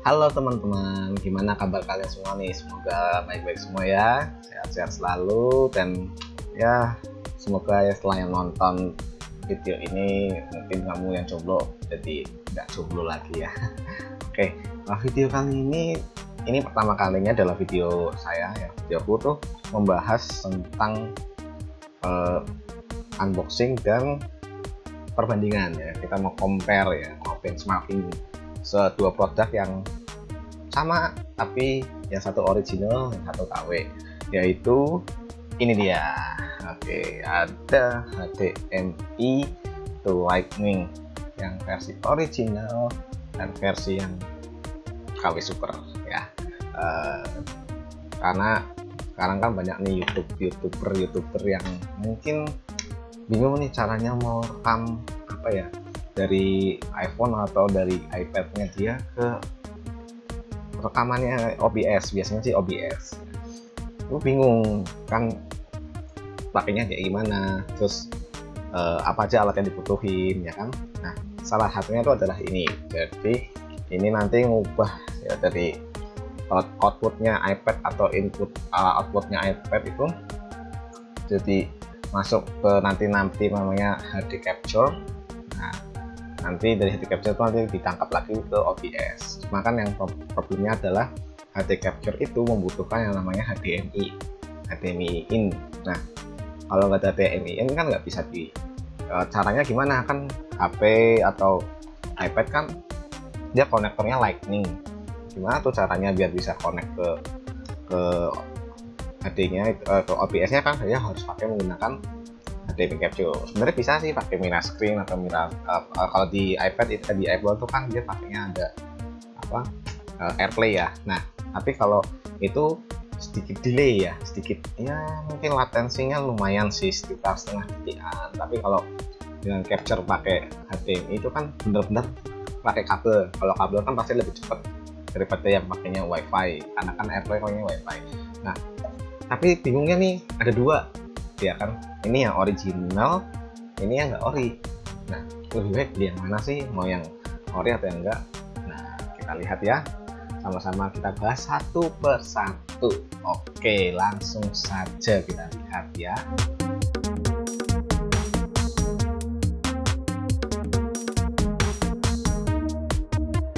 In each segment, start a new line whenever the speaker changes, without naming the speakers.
Halo teman-teman, gimana kabar kalian semua nih? Semoga baik-baik semua ya, sehat-sehat selalu, dan ya semoga ya setelah yang nonton video ini mungkin kamu yang jomblo jadi nggak jomblo lagi ya. Oke, nah video kali ini pertama kalinya adalah video saya ya. Videoku tuh membahas tentang unboxing dan perbandingan ya. Kita mau compare ya, mau benchmarking dua produk yang sama tapi yang satu original, yang satu KW, yaitu ini dia. Oke, ada HDMI to Lightning yang versi original dan versi yang KW Super ya. Karena sekarang kan banyak nih youtuber yang mungkin bingung nih caranya mau rekam apa ya, dari iPhone atau dari iPad-nya dia ke rekamannya OBS, biasanya sih OBS. Lu bingung kan pakainya kayak gimana, terus apa aja alat yang dibutuhin ya kan. Nah, salah satunya itu adalah ini. Jadi ini nanti ngubah ya dari outputnya iPad atau outputnya iPad itu jadi masuk ke nanti namanya HD capture. Nah, nanti dari HD capture itu nanti ditangkap lagi ke OBS. Cuma kan yang problemnya adalah HD capture itu membutuhkan yang namanya HDMI in. Nah, kalau nggak ada HDMI in kan nggak bisa caranya gimana, kan HP atau iPad kan dia konektornya Lightning. Gimana tuh caranya biar bisa connect ke HD-nya ke OBS-nya, kan dia harus pakai menggunakan HDMI capture. Sebenarnya bisa sih pakai mirror screen atau mirror kalau di iPad itu di Apple tuh kan dia pakainya ada apa AirPlay ya. Nah, tapi kalau itu sedikit delay ya, mungkin latensinya lumayan sih, sekitar setengah detikan. Tapi kalau dengan capture pakai HDMI itu kan bener-bener pakai kabel. Kalau kabel kan pasti lebih cepat daripada yang pakainya WiFi, karena kan AirPlay pakainya WiFi. Nah, tapi bingungnya nih ada dua ya kan, ini yang original, ini yang nggak ori. Nah, lebih baik beli yang mana sih, mau yang ori atau yang enggak? Nah, kita lihat ya, sama-sama kita bahas satu persatu. Oke, langsung saja kita lihat ya.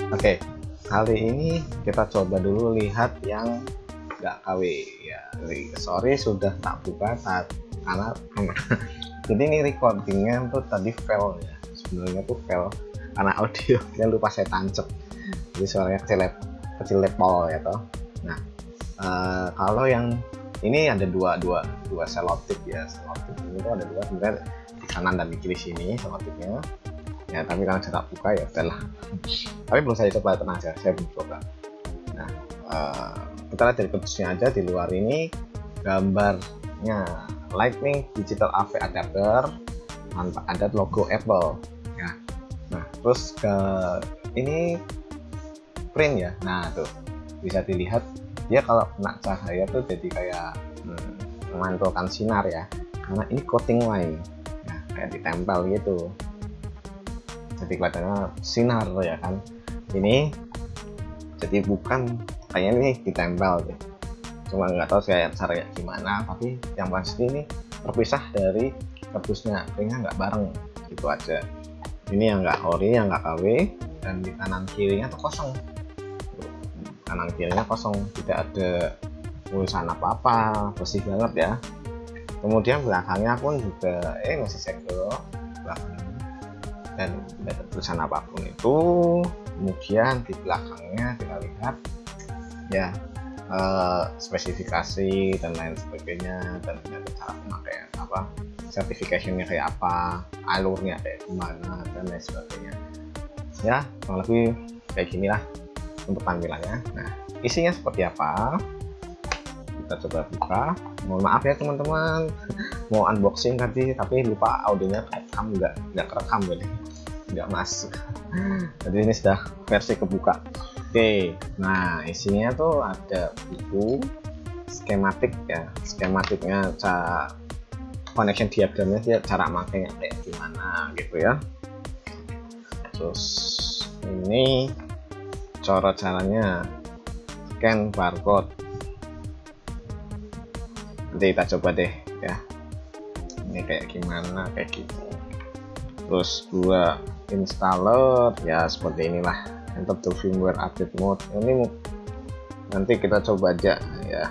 Oke, kali ini kita coba dulu lihat yang nggak KW ya. Sorry sudah tak buka karena jadi ini recordingnya tuh tadi fail ya, sebenarnya tuh fail karena audionya lupa saya tancap, jadi suaranya kecil lepol ya toh. Nah, kalau yang ini ada dua selotip ya. Selotip ini tuh ada dua sebenarnya, di kanan dan di kiri sini selotipnya ya, tapi karena saya tak buka ya udahlah. Tapi belum saya coba, tenang aja, saya belum coba. Nah, kita lihat dari kardusnya aja. Di luar ini gambarnya Lightning Digital AV Adapter tanpa ada logo Apple ya. Nah, terus ini print ya. Nah, tuh bisa dilihat dia kalau kena cahaya tuh jadi kayak memantulkan sinar ya, karena ini coating line ya, kayak ditempel gitu, jadi kelihatannya sinar ya kan. Ini jadi bukan kayaknya ini ditempel deh, cuma nggak tahu saya caranya gimana, tapi yang pasti ini terpisah dari kardusnya, ringnya nggak bareng gitu aja. Ini yang nggak ori, yang nggak KW, dan di kanan kirinya tuh kosong. Kanan kirinya kosong, tidak ada tulisan apa-apa, bersih banget ya. Kemudian belakangnya pun juga masih segel belakangnya, dan tidak ada tulisan apapun itu. Kemudian di belakangnya kita lihat ya spesifikasi dan lain sebagainya, dan cara pemakaian apa, certification-nya kayak apa, alurnya kayak gimana, dan lain sebagainya ya. Kurang lebih kayak gini lah untuk tampilannya. Nah, isinya seperti apa, kita coba buka. Mohon maaf ya teman-teman, mau unboxing tadi tapi lupa audionya kerekam, nggak kerekam, jadi nggak masuk. Jadi ini sudah versi kebuka. Oke, nah isinya tuh ada buku skematik ya, skematiknya, connection diagramnya, cara makainya kayak gimana gitu ya. Terus ini caranya scan barcode. Nanti kita coba deh ya, ini kayak gimana, kayak gitu. Terus gua installer ya seperti inilah, enter to firmware update mode. Ini nanti kita coba aja ya.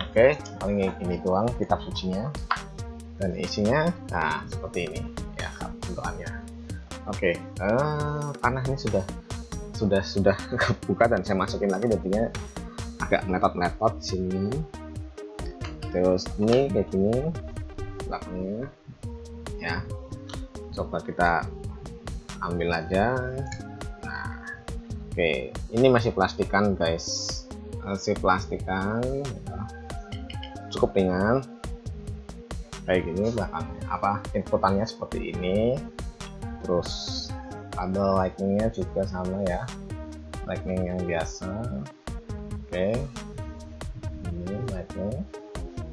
Oke, paling ini doang kitab sucinya, dan isinya nah seperti ini ya bentukannya. Oke, karena ini sudah kebuka dan saya masukin lagi, jadinya agak meletot sini. Terus ini kayak gini belakangnya ya, coba kita ambil aja. Nah oke, ini masih plastikan guys, masih plastikan ya. Cukup ringan kayak gini belakangnya, apa inputannya seperti ini. Terus kabel lightningnya juga sama ya, lightning yang biasa. Oke, ini lightning.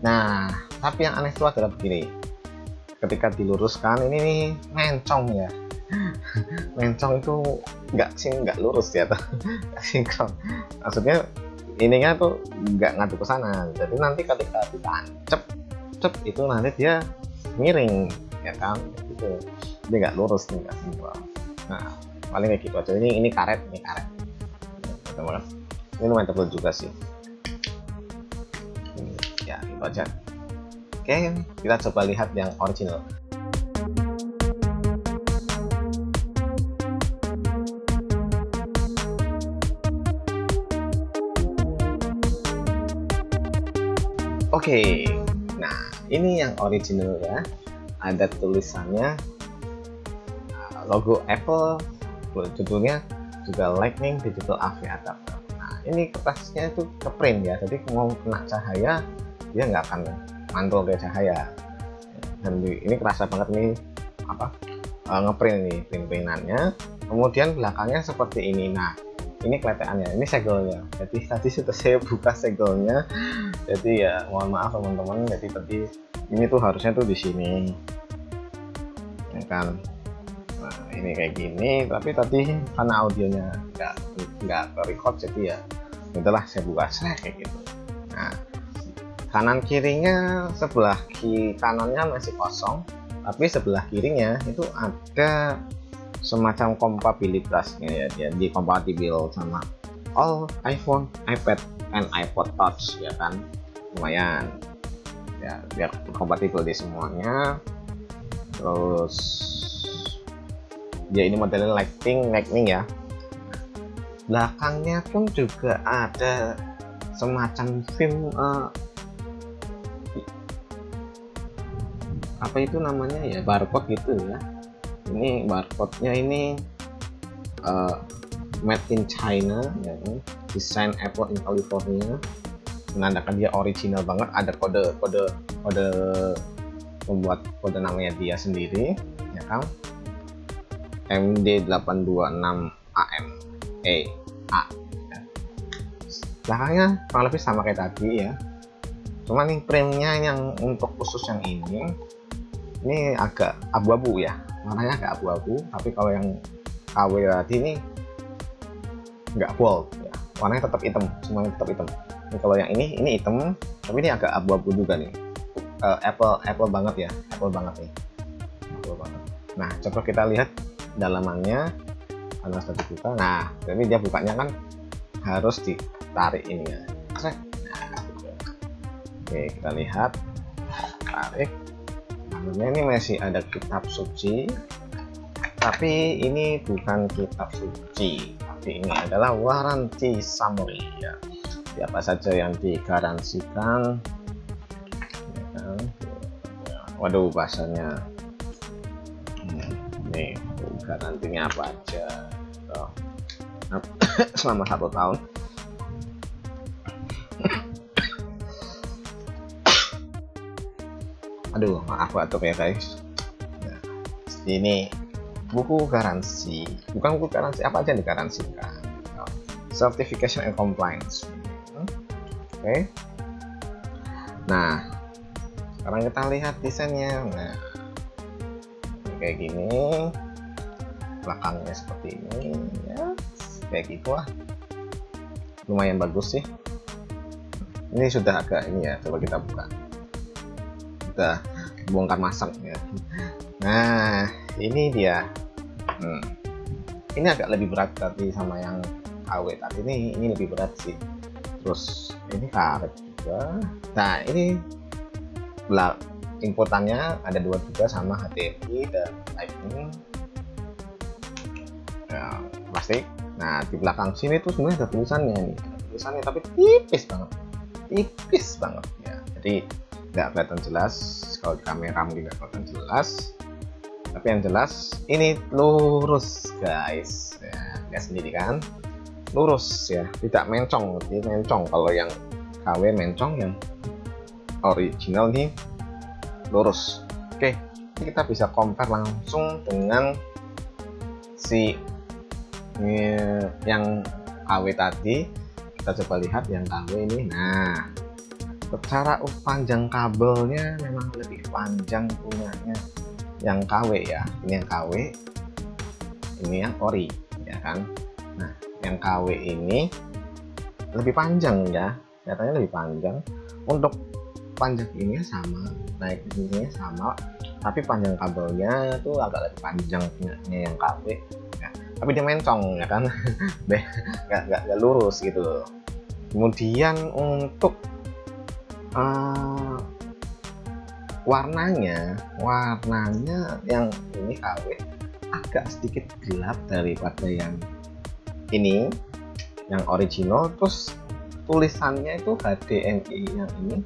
Nah tapi yang aneh itu adalah begini, ketika diluruskan ini nih mencong ya. Mencong itu nggak lurus ya, nggak sinkron. Maksudnya ininya tuh nggak ngadep ke sana, jadi nanti ketika ditancap itu nanti dia miring ya kan, gitu. Dia nggak lurus nih, nggak sinkron. Nah paling kayak gitu aja. Ini karet, teman-teman. Ini lumayan tebal juga sih ya, itu aja. Oke, kita coba lihat yang original. Oke, nah ini yang original ya, ada tulisannya logo Apple, judulnya juga Lightning Digital AV Adapter. Nah ini kertasnya itu ke print ya, jadi mau kena cahaya dia nggak akan mantul ke cahaya. Dan ini kerasa banget nih apa, ngeprint nih print-printannya. Kemudian belakangnya seperti ini. Nah ini keleteannya, ini segelnya. Jadi tadi sudah saya buka segelnya, jadi ya mohon maaf teman-teman. Jadi tadi ini tuh harusnya tuh di sini ya kan. Nah ini kayak gini, tapi tadi karena audionya nggak record, jadi ya itulah saya buka kayak gitu. Nah kanan kirinya, sebelah kanannya masih kosong, tapi sebelah kirinya itu ada semacam kompatibilitasnya ya, dia kompatibel sama all iPhone, iPad, and iPod Touch ya kan, lumayan ya, biar kompatibel di semuanya. Terus ya ini modelnya lightning ya. Belakangnya pun juga ada semacam film apa itu namanya ya, barcode gitu ya. Ini barcode-nya ini made in China ya, desain Apple in California, menandakan dia original banget. Ada kode membuat kode namanya dia sendiri ya kan, MD826AM A. Belakangnya kurang lebih sama kayak tadi ya, cuman nih printnya yang untuk khusus yang ini agak abu-abu ya, warnanya agak abu-abu. Tapi kalau yang KW tadi ini nggak gold ya, warnanya tetap hitam, semuanya tetap hitam. Ini kalau yang ini hitam, tapi ini agak abu-abu juga nih. Apple banget ya, Apple banget nih, Apple banget. Nah coba kita lihat dalamannya, karena sudah dibuka. Nah jadi dia bukanya kan harus ditarik ini ya. Nah, gitu. Oke kita lihat, tarik. Ini masih ada kitab suci, tapi ini bukan kitab suci, tapi ini adalah warranty summary ya. Siapa saja yang digaransikan ya kan? Waduh bahasanya nih, garantinya apa aja selama 1 tahun. Aduh maaf batuk ya guys. Nah, ini buku garansi, bukan buku garansi, apa aja yang digaransikan. Certification and compliance. Oke. Nah sekarang kita lihat desainnya. Nah kayak gini, belakangnya seperti ini ya, kayak gitu lah, lumayan bagus sih. Ini sudah agak ini ya, coba kita buka, kita bongkar masang ya. Nah ini dia. Ini agak lebih berat tadi sama yang KW tadi, ini lebih berat sih. Terus ini karet juga. Nah ini inputannya ada 2 juga sama HDMI dan Lightning ya, plastik. Nah di belakang sini tuh sebenarnya ada tulisannya nih, tulisannya tapi tipis banget ya, jadi nggak kelihatan jelas. Kalau di kamera mungkin nggak kelihatan jelas, tapi yang jelas ini lurus guys ya, lihat sendiri kan, lurus ya, tidak mencong. Jadi mencong kalau yang KW mencong, yang original nih lurus. Oke, ini kita bisa compare langsung dengan si yang KW tadi. Kita coba lihat yang KW ini. Nah secara panjang kabelnya memang lebih panjang punyanya yang KW ya. Ini yang KW, ini yang ori ya kan. Nah yang KW ini lebih panjang ya, katanya lebih panjang. Untuk panjang ini sama, naik ini sama, tapi panjang kabelnya tuh agak lebih panjang punyanya yang KW ya. Tapi dia mencong ya kan, nggak lurus gitu. Kemudian untuk warnanya yang ini KW agak sedikit gelap daripada yang ini, yang original. Terus tulisannya itu HDMI yang ini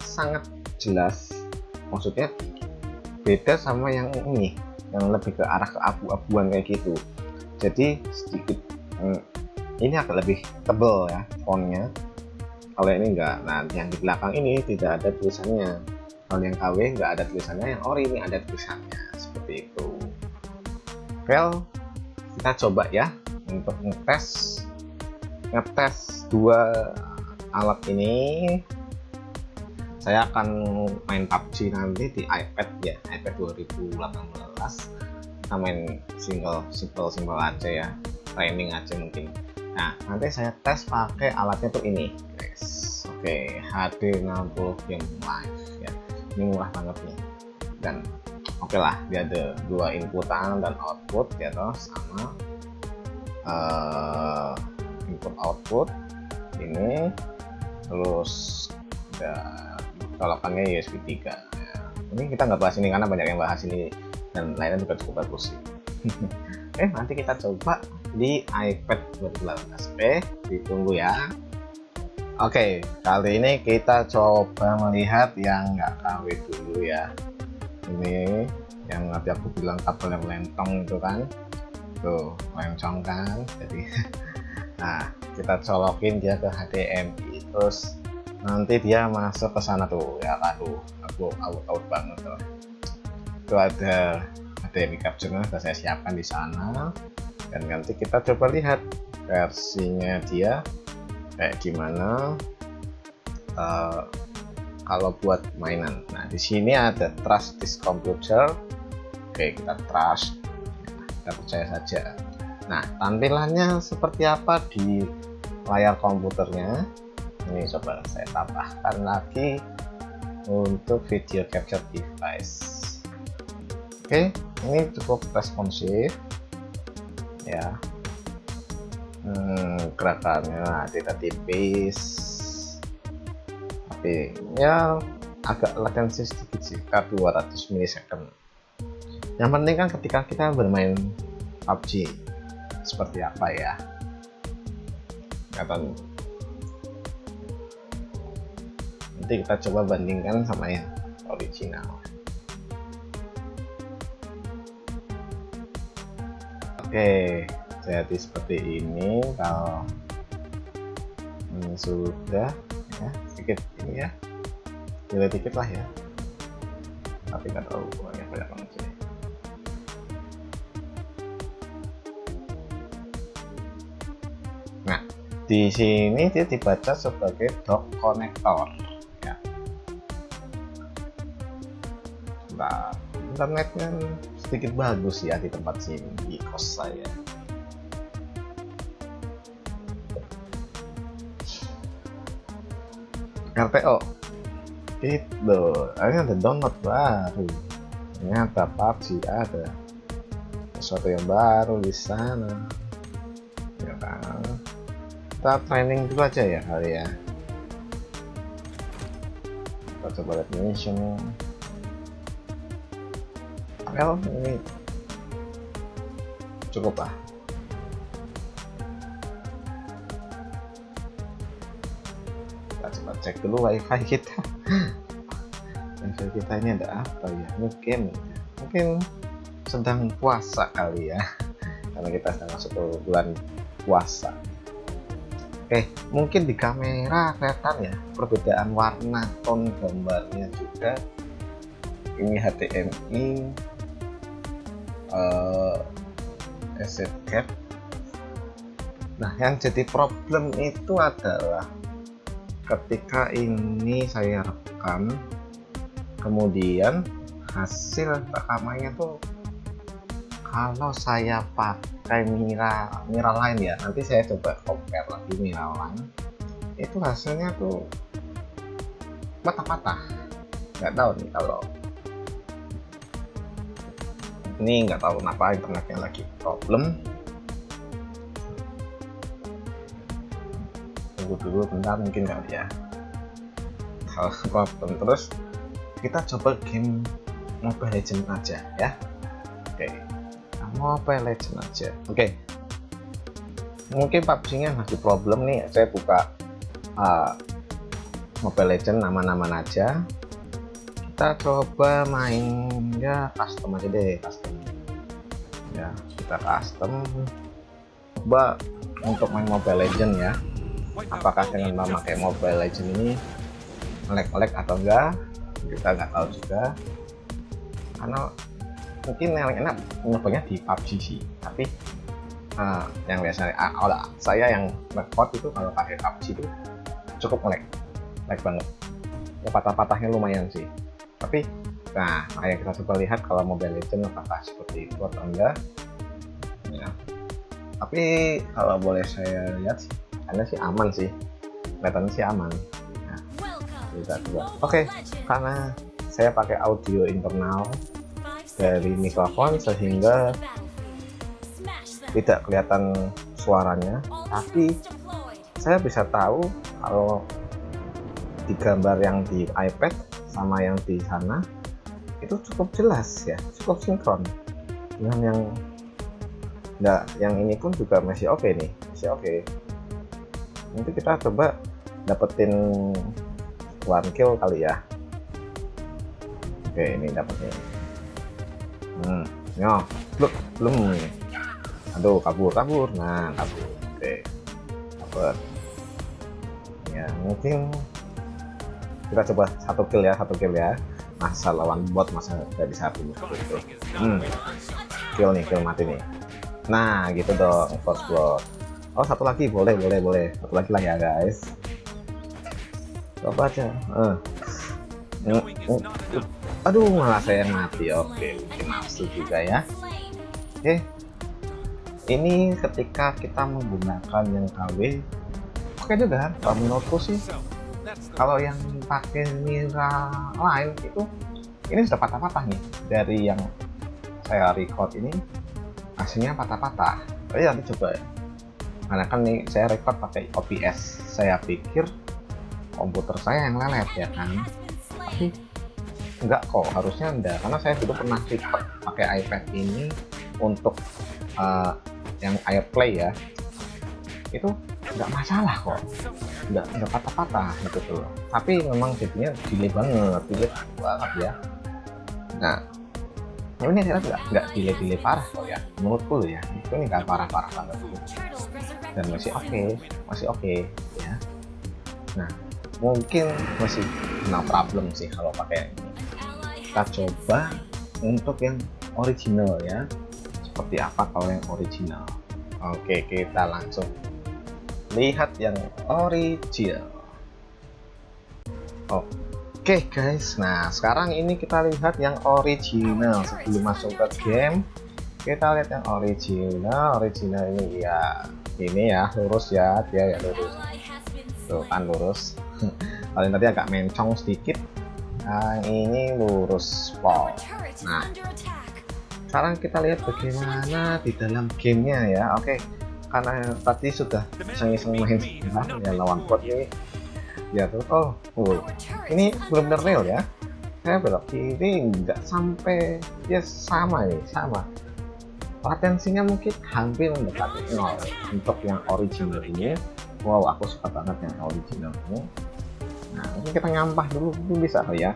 sangat jelas, maksudnya beda sama yang ini yang lebih ke arah ke abu-abuan kayak gitu. Jadi sedikit ini agak lebih tebal ya fontnya, kalau ini enggak. Nah yang di belakang ini tidak ada tulisannya, kalau yang KW nggak ada tulisannya, yang ori ini ada tulisannya seperti itu. Well, kita coba ya untuk ngetes dua alat ini. Saya akan main PUBG nanti di iPad ya, iPad 2018. Kita main simple aja ya, training aja mungkin. Nah nanti saya tes pakai alatnya tuh ini guys. Oke, HD 60 Game Live ya, ini murah banget nih. Dan oke lah, dia ada 2 inputan dan output ya toh, sama input output ini, terus ada colokannya USB 3 ya. Ini kita nggak bahas ini karena banyak yang bahas ini dan lainnya juga cukup bagus sih. Nanti kita coba di iPad 2018p, ditunggu ya. Oke, kali ini kita coba melihat yang nggak KW dulu ya. Ini yang nanti aku bilang kabel yang lentong itu kan, tuh lencong kan. Jadi nah kita colokin dia ke HDMI, terus nanti dia masuk ke sana tuh ya. Aduh, aku out banget tuh. Itu ada HDMI capture-nya sudah saya siapkan di sana, dan nanti kita coba lihat versinya dia kayak gimana kalau buat mainan. Nah di sini ada trust this computer. Oke, kita trust, kita percaya saja. Nah tampilannya seperti apa di layar komputernya, ini coba saya tambahkan lagi untuk video capture device. Oke, ini cukup responsif ya. Gerakannya tidak tipis, tapi ya agak latensi sedikit sih, 200 milisecond. Yang penting kan ketika kita bermain PUBG seperti apa ya, kelihatan. Nanti kita coba bandingkan sama yang original. Oke, jadi seperti ini. Kalau sudah ya, sedikit ini ya, delay dikit lah ya, tapi nggak terlalu banyak banget sih. Nah di sini dia dibaca sebagai dock connector ya. Nah internetnya sedikit bagus ya di tempat sini, di kos saya. RTO itu akhirnya ada download baru, ternyata PUBG ada sesuatu yang baru di sana ya kan. Kita training dulu aja ya kali ya, kita coba lihat mission. Well, ini cukup lah. Kita coba cek dulu wifi kita. Wifi kita ini ada apa ya? Mungkin sedang puasa kali ya, karena kita sedang masuk ke bulan puasa. Oke, mungkin di kamera kelihatan ya perbedaan warna tone gambarnya juga. Ini HDMI, asset cap. Nah, yang jadi problem itu adalah ketika ini saya rekam, kemudian hasil rekamannya tuh kalau saya pakai Mira lain ya, nanti saya coba compare lagi Mira lain, itu hasilnya tuh patah-patah. Nggak tahu nih kalau ini, nggak tahu kenapa internetnya lagi problem. Tunggu dulu bentar, mungkin kali ya kalau problem. Terus kita coba game Mobile Legends aja ya. Oke, Mobile Legends aja. Oke, mungkin PUBG nya lagi problem nih. Saya buka Mobile Legends aman-aman aja. Kita coba mainnya custom aja deh, custom ya. Kita custom, coba untuk main Mobile Legends ya, apakah dengan memakai Mobile Legends ini nge-lag atau enggak, kita nggak tahu juga, karena mungkin yang enak nyobanya di PUBG sih. Tapi yang biasanya saya yang record itu kalau pakai PUBG itu cukup nge-lag banget ya, patah-patahnya lumayan sih. Tapi nah, ayo kita coba lihat kalau Mobile Legends apakah seperti itu atau enggak ya. Tapi kalau boleh saya lihat sih, kayaknya sih aman sih, kelihatannya sih aman ya. Kita coba. Oke, karena saya pakai audio internal dari mikrofon sehingga tidak kelihatan suaranya, tapi saya bisa tahu kalau di gambar yang di iPad sama yang di sana itu cukup jelas ya, cukup sinkron dengan yang enggak. Yang ini pun juga masih oke nih, masih oke. Nanti kita coba dapetin one kill kali ya. Oke, ini dapetnya ya, belum. Aduh, kabur. Nah, kabur. Oke, dapet ya. Mungkin kita coba satu kill ya. Masa lawan bot, masa nggak bisa bunuh itu. Kill mati nih. Nah, gitu dong, first blood. Oh, satu lagi boleh. Satu lagi lah ya guys. Coba aja. Aduh, malah saya mati. Oke, mungkin nafsu juga ya. Oke, ini ketika kita menggunakan yang KW, oke juga. Kalau menurutku sih, kalau yang pakai Mira lain itu, ini sudah patah-patah nih. Dari yang saya record ini hasilnya patah-patah. Tapi nanti coba ya, karena kan nih saya record pakai OBS, saya pikir komputer saya yang lelet ya kan, tapi enggak kok, harusnya enggak, karena saya dulu pernah record pakai iPad ini untuk yang AirPlay ya, itu nggak masalah kok, nggak patah-patah gitu tuh. Tapi memang jadinya delay banget ya. Nah, ini saya nggak delay parah kok ya, menurutku ya, itu ini nggak parah-parah banget dan masih oke ya. Nah, mungkin masih no problem sih kalau pakai ini. Kita coba untuk yang original ya, seperti apa kalau yang original. Oke, kita langsung lihat yang original. Oke guys, nah sekarang ini kita lihat yang original. Sebelum masuk ke game, kita lihat yang original ini ya, ini ya lurus ya, dia ya lurus tuh kan, lurus. Kalian tadi agak mencong sedikit, yang ini lurus pol. Nah, sekarang kita lihat bagaimana di dalam gamenya ya. Oke, karena tadi sudah iseng-iseng main ya lawan bot ini ya tuh. Ini benar-benar real ya. Saya belok kiri nggak sampai, ya sama nih, sama latensinya mungkin hampir mendekati 0 untuk yang original ini. Wow, aku suka banget yang original ini. Nah, mungkin kita nyampah dulu, ini bisa ya.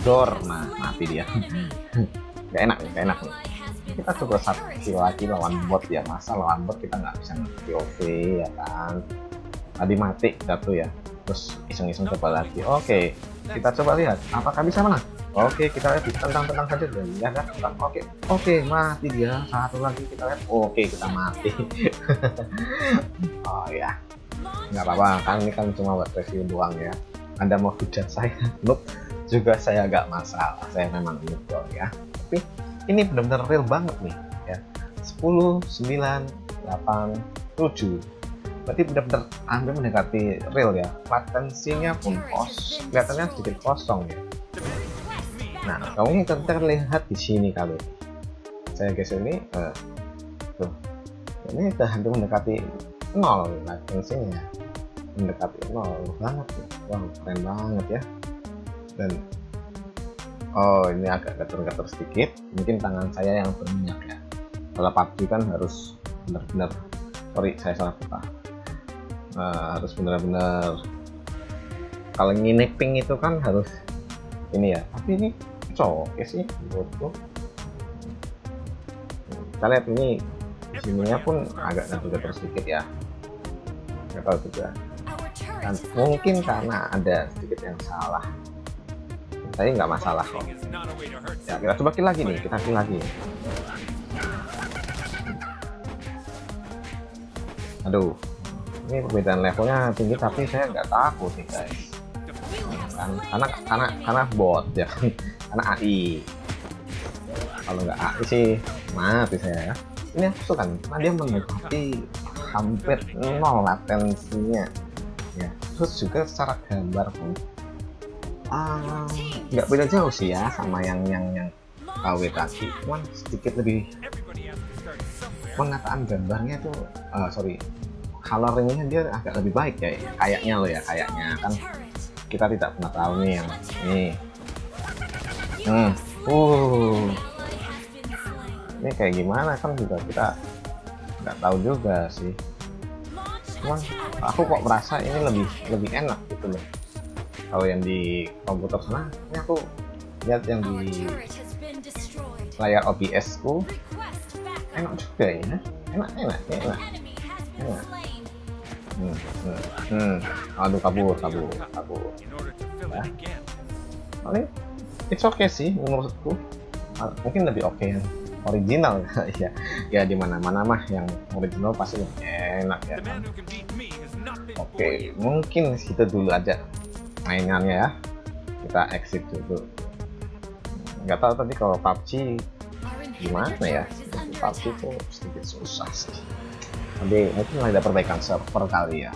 Door, nah mati dia. Gak enak nih, gak enak nih. Kita coba satu lagi lawan bot ya. Masa lawan bot kita nggak bisa POV ya kan. Tadi mati jatuh ya, terus iseng-iseng coba lagi. Oke, kita coba lihat apakah bisa menang. Oke, kita lihat tentang saja dan ya kan. Oke, mati dia. Satu lagi kita lihat. Oke, kita mati. Oh ya, nggak apa-apa kan, ini kan cuma buat review doang ya. Anda mau hujat saya noob juga saya nggak masalah, saya memang noob dong ya. Tapi ini benar-benar real banget nih ya. 10, 9, 8, 7, berarti benar-benar Anda mendekati real ya. Latensinya pun kelihatannya sedikit kosong ya. Nah, kamu kita lihat di sini kali. Saya geser ini, tuh, ini sudah hampir mendekati 0 latensinya, mendekati 0 banget ya. Wow, keren banget ya. Dan ini agak gater-gater sedikit, mungkin tangan saya yang berminyak ya. Kalau PUBG kan harus benar-benar, sorry saya salah kata, harus benar-benar, kalau ngineping itu kan harus ini ya. Tapi ini oke sih menurutku. Kita lihat ini sininya pun agak gater-gater sedikit ya, nggak tahu juga. Dan mungkin karena ada sedikit yang salah, tapi nggak masalah kok ya. Kita coba kill lagi nih, kita kill lagi. Aduh, ini perbedaan levelnya tinggi tapi saya nggak takut nih guys, karena bot ya, karena AI. Kalau nggak AI sih mati saya ya. Ini aku kan, nah dia mendekati hampir 0 latensinya ya. Terus juga secara gambar pun nggak beda jauh sih ya sama yang KW tadi, cuman sedikit lebih penataan gambarnya tuh, coloringnya dia agak lebih baik ya, kayaknya loh ya, kayaknya kan kita tidak pernah tahu nih yang ini. Ini kayak gimana kan juga kita nggak tahu juga sih. Cuman aku kok merasa ini lebih enak gitu loh. Kalau yang di komputer sana, ini aku lihat yang di layar OBS ku enak juga ya. Enak. Aduh, kabur ya. Paling it's okay sih menurutku. Mungkin lebih oke yang original ya di mana-mana mah yang original pasti lebih enak ya kan? Oke, mungkin itu dulu aja mainannya ya, kita exit dulu. Nggak tahu tadi kalau PUBG gimana ya, PUBG itu sedikit susah sih, tapi mungkin ada perbaikan server kali ya.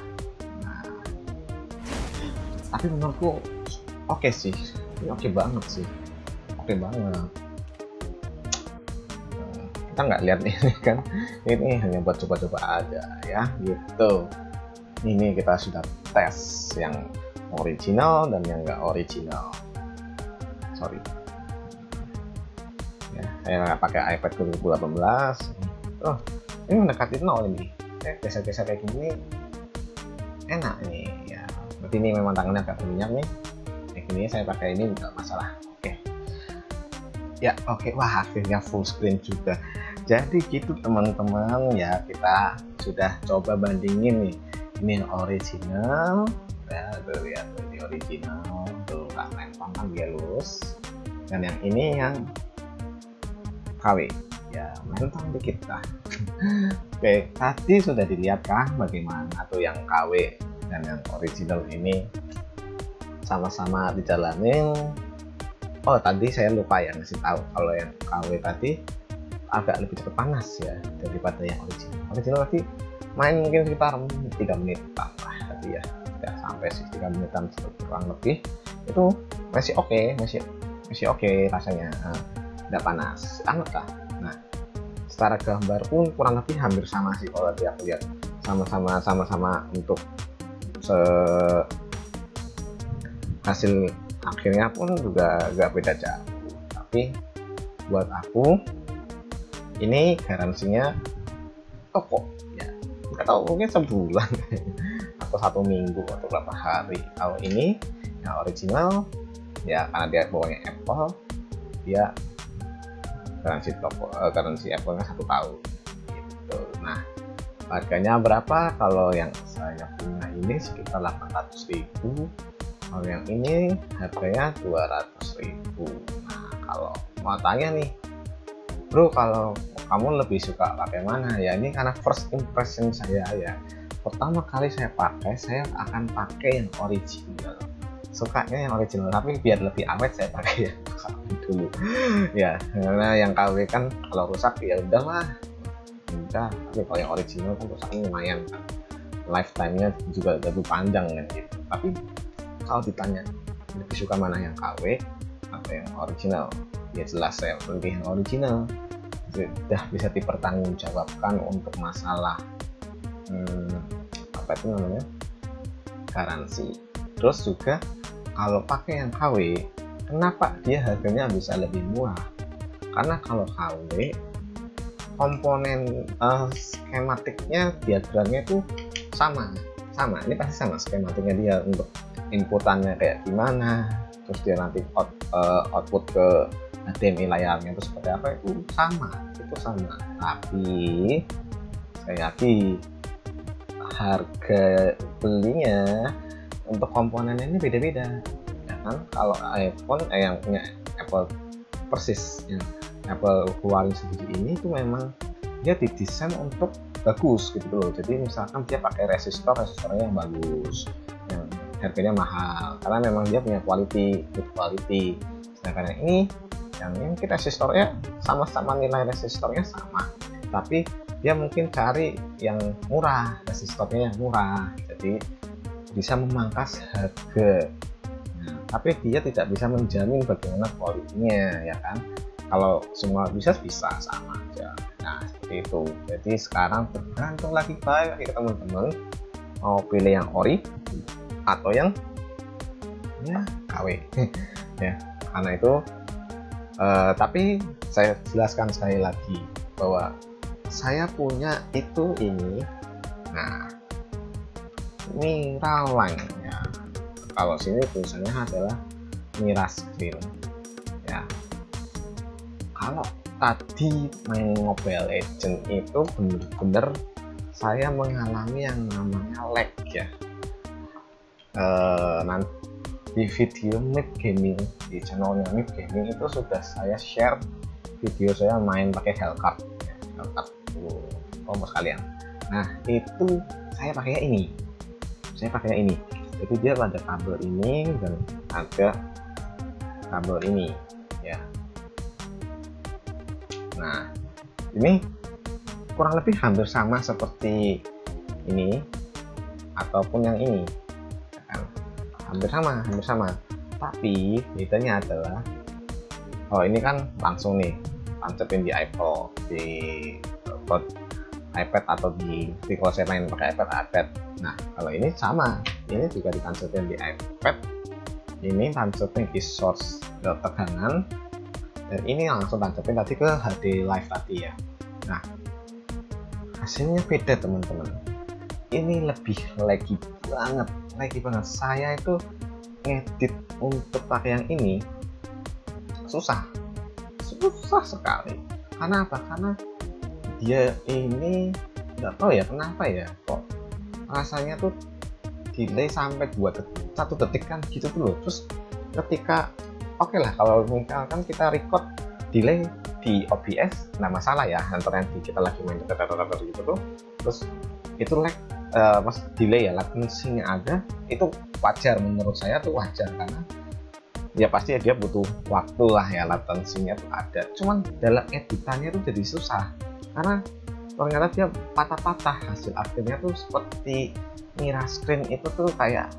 Nah, tapi menurutku oke sih, ini oke banget sih, oke banget. Kita nggak lihat ini kan, ini hanya buat coba-coba aja ya gitu. Ini kita sudah tes yang original dan yang nggak original. Sorry ya, saya nggak pakai iPad 2018. Ini mendekati 0 ini. Geser-geser kayak gini enak nih ya. Berarti ini memang tangannya agak berminyak nih. Kayak gini saya pakai ini nggak masalah. Oke. Wah, akhirnya full screen juga. Jadi gitu teman-teman ya, kita sudah coba bandingin nih. Ini yang original ya, tuh lihat ini original tuh, nggak lempang kan dia lurus. Dan yang ini yang KW ya, mentang dikit lah. Oke, tadi sudah dilihat kah bagaimana tuh yang KW dan yang original ini sama-sama dijalanin. Tadi saya lupa ya ngasih tahu kalau yang KW tadi agak lebih cepat panas ya daripada yang original. Original tadi main mungkin sekitar 3 menit lah tadi ya, 3 ya sampai 63 menitan kurang lebih itu masih oke, masih oke rasanya, tidak panas, anget lah. Nah, secara gambar pun kurang lebih hampir sama sih kalau tadi aku lihat, sama-sama untuk hasil akhirnya pun juga nggak beda jauh. Tapi buat aku ini garansinya toko ya, nggak tahu mungkin sebulan atau 1 minggu atau berapa hari. Kalau ini yang original ya karena dia bawahnya Apple, dia garansi Apple-nya 1 tahun gitu. Nah, harganya berapa? Kalau yang saya punya ini sekitar 800.000, kalau yang ini harganya 200.000. Nah, kalau mau tanya nih, bro, kalau kamu lebih suka pakai mana? Ya ini karena first impression saya ya, pertama kali saya pakai, saya akan pakai yang original, sukanya yang original, tapi biar lebih awet saya pakai yang dulu ya, karena yang KW kan kalau rusak ya udahlah, tapi kalau yang original kan rusaknya lumayan kan, lifetime-nya juga lebih panjang kan gitu. Tapi kalau ditanya lebih suka mana, yang KW atau yang original, ya jelas saya pilih yang original, sudah bisa dipertanggungjawabkan untuk masalah apa itu namanya, garansi. Terus juga kalau pakai yang KW, kenapa dia harganya bisa lebih murah? Karena kalau KW komponen skematiknya, diagramnya itu sama, ini pasti sama skematiknya dia, untuk inputannya kayak gimana, terus dia nanti output ke HDMI layarnya itu seperti apa, itu sama. Tapi sekali lagi harga belinya untuk komponen ini beda-beda ya kan. Kalau iPhone yang punya Apple persis yang Apple keluarin sendiri ini itu memang dia didesain untuk bagus gitu loh. Jadi misalkan dia pakai resistornya yang bagus, yang harganya mahal, karena memang dia punya good quality. Sedangkan yang ini kita resistornya sama-sama, nilai resistornya sama, tapi dia mungkin cari yang murah, resistornya yang murah, jadi bisa memangkas harga. Nah, tapi dia tidak bisa menjamin bagaimana kualitinya ya kan. Kalau semua bisa sama aja. Nah, seperti itu. Jadi sekarang tergantung lagi bagi teman-teman mau pilih yang ori atau yang ya KW ya. Karena itu tapi saya jelaskan sekali lagi bahwa saya punya ini. Nah, Miraline ya. Kalau sini tulisannya adalah Mirascreen ya. Kalau tadi main Mobile Legends itu bener-bener saya mengalami yang namanya lag ya. Nanti di video Mid Gaming, di channelnya Mid Gaming itu sudah saya share video saya main pakai Hellcard ya, Hellcard kompos kalian. Nah, itu saya pakai ini. Jadi dia ada kabel ini dan ada kabel ini ya. Nah, ini kurang lebih hampir sama seperti ini ataupun yang ini kan? hampir sama, tapi bedanya adalah ini kan langsung nih tancapin di iPhone, di iPad atau kalau saya main pakai iPad. Nah, kalau ini sama, ini juga ditancapin di iPad, ini tancapin di source tegangan, dan ini langsung tancapin tadi ke HD Live tadi ya. Nah, hasilnya beda teman-teman. Ini lebih laggy banget. Saya itu ngedit untuk pakai yang ini susah sekali. Karena apa? Karena dia ini nggak tahu ya kenapa ya, kok rasanya tuh delay sampai 1 detik kan gitu tuh loh. Terus ketika oke lah kalau misalkan kita record delay di OBS nggak masalah ya, antara yang kita lagi main gitu tuh, terus itu lag pas delay ya, latency-nya ada, itu wajar, menurut saya tuh wajar, karena ya pasti dia butuh waktu lah ya, latency-nya tuh ada. Cuman dalam editannya tuh jadi susah, karena ternyata dia patah-patah. Hasil akhirnya tuh seperti Mirascreen itu tuh kayak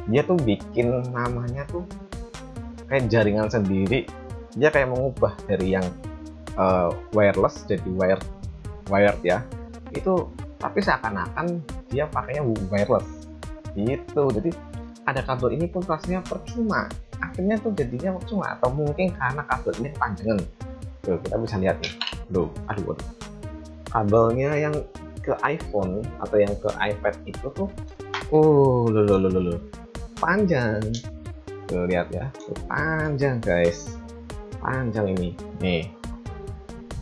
dia tuh bikin namanya tuh kayak jaringan sendiri. Dia kayak mengubah dari yang wireless jadi wired ya itu, tapi seakan-akan dia pakainya wireless gitu. Jadi ada kabel ini pun rasanya percuma, akhirnya tuh jadinya percuma. Atau mungkin karena kabel ini kepanjangan. Tuh kita bisa lihat nih, aduh kabelnya yang ke iPhone atau yang ke iPad itu tuh panjang. Tuh lihat ya, tuh panjang guys, panjang ini nih,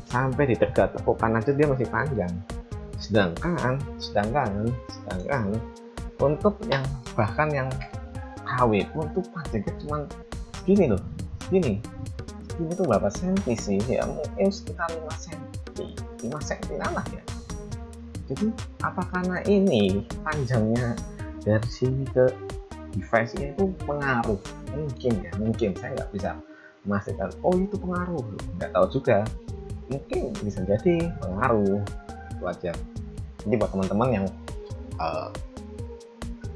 sampai di tegak tepukan aja dia masih panjang. Sedangkan untuk yang bahkan yang KW pun tuh panjangnya cuma segini loh, segini tuh berapa senti sih ya, mungkin sekitar 5 senti lah ya. Jadi apa karena ini panjangnya dari sini ke device nya itu pengaruh? Mungkin saya nggak bisa memastikan itu pengaruh, nggak tahu juga, mungkin bisa jadi pengaruh itu aja. Jadi buat teman-teman yang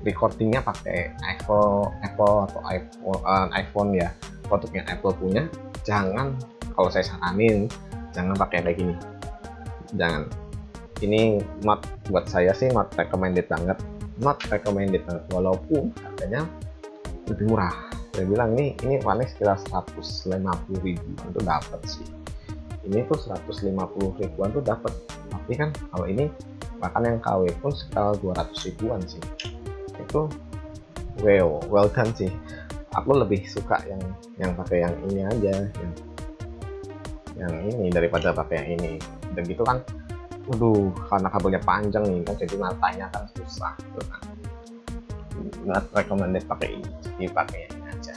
recordingnya pakai Apple atau iPhone ya, produknya Apple punya, jangan, kalau saya saranin jangan pakai kayak gini, jangan. Ini not buat saya sih not recommended banget, walaupun harganya lebih murah. Saya bilang ini paling sekitar 150.000 tuh dapat sih. Ini tuh 150.000 tuh dapat. Tapi kan kalau ini bahkan yang KW pun sekitar 200.000 sih. Itu well done sih. Aku lebih suka yang pakai yang ini aja, yang ini daripada pakai yang ini. Dan gitu kan, karena kabelnya panjang nih kan, jadi matanya kan susah tuh kan. Not recommended pakai ini, jadi pakai yang ini aja.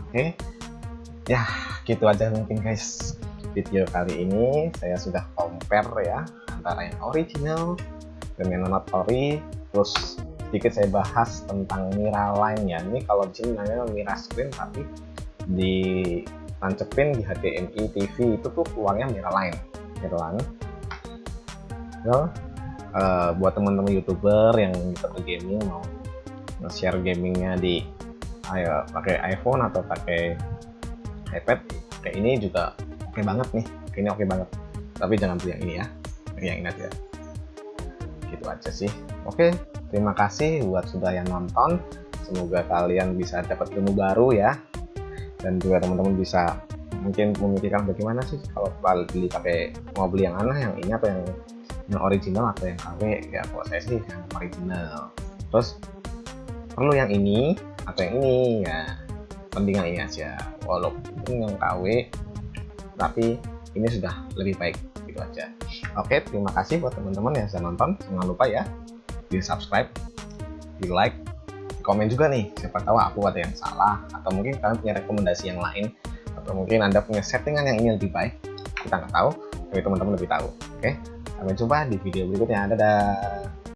Oke, ya gitu aja mungkin guys. Video kali ini saya sudah compare ya antara yang original dengan non ori, terus sedikit saya bahas tentang Miraline ya. Ini kalau di sini namanya Mirascreen, tapi ditancepin di HDMI TV itu tuh keluarnya Miraline. Buat teman-teman YouTuber yang bisa gaming, mau nge-share gamingnya di pakai iPhone atau pakai iPad, kayak ini juga oke banget nih, kayaknya oke banget. Tapi jangan beli yang ini ya, yang ini aja. Gitu aja sih. Oke, terima kasih buat sudah yang nonton. Semoga kalian bisa dapat ilmu baru ya, dan juga teman-teman bisa mungkin memikirkan bagaimana sih kalau mau beli yang mana, yang ini atau yang original atau yang KW ya. Kalau saya sih yang original. Terus perlu yang ini atau yang ini ya, penting yang ini aja, walaupun yang KW tapi ini sudah lebih baik, gitu aja. Oke, terima kasih buat teman-teman yang sudah nonton. Jangan lupa ya di subscribe, di like, di komen juga nih, siapa tahu aku ada yang salah, atau mungkin kalian punya rekomendasi yang lain, atau mungkin Anda punya settingan yang ini lebih baik. Kita nggak tahu, tapi teman-teman lebih tahu. Oke, sampai jumpa di video berikutnya. Dadah.